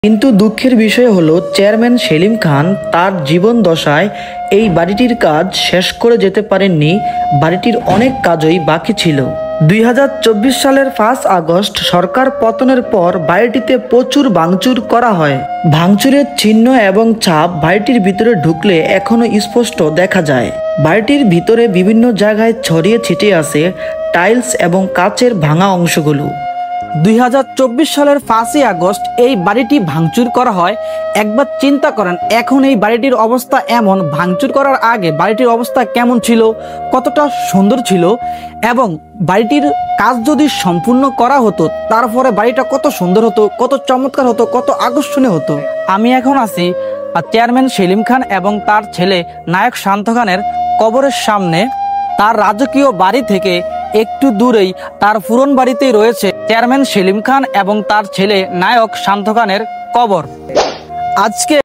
কিন্তু দুঃখের বিষয় হলো চেয়ারম্যান সেলিম খান তার জীবন দশায় এই বাড়িটির কাজ শেষ করে যেতে পারেননি। বাড়িটির অনেক কাজই বাকি ছিল। 2024 সালের 5 আগস্ট সরকার পতনের পর বাড়িটিতে প্রচুর ভাঙচুর করা হয়। ভাঙচুরের চিহ্ন এবং ছাপ বাড়িটির ভিতরে ঢুকলে এখনো স্পষ্ট দেখা যায়। বাড়িটির ভিতরে বিভিন্ন জায়গায় ছড়িয়ে ছিটিয়ে আছে টাইলস এবং কাচের ভাঙা অংশগুলো। 2024 সালের 5 আগস্ট এই বাড়িটি ভাঙচুর করা হয়। একবার চিন্তা করেন, এখন এই বাড়িটির অবস্থা এমন, ভাঙচুর করার আগে বাড়িটির অবস্থা কেমন ছিল, কতটা সুন্দর ছিল, এবং বাড়িটির কাজ যদি সম্পূর্ণ করা হতো তারপরে বাড়িটা কত সুন্দর হতো, কত চমৎকার হতো, কত আকর্ষণীয় হতো। আমি এখন আছি চেয়ারম্যান সেলিম খান এবং তার ছেলে নায়ক শান্ত খানের কবরের সামনে। তার রাজকীয় বাড়ি থেকে একটু দূরেই তার পুরনো বাড়িতেই রয়েছে চেয়ারম্যান সেলিম খান এবং তার ছেলে নায়ক শান্ত খানের কবর। আজকে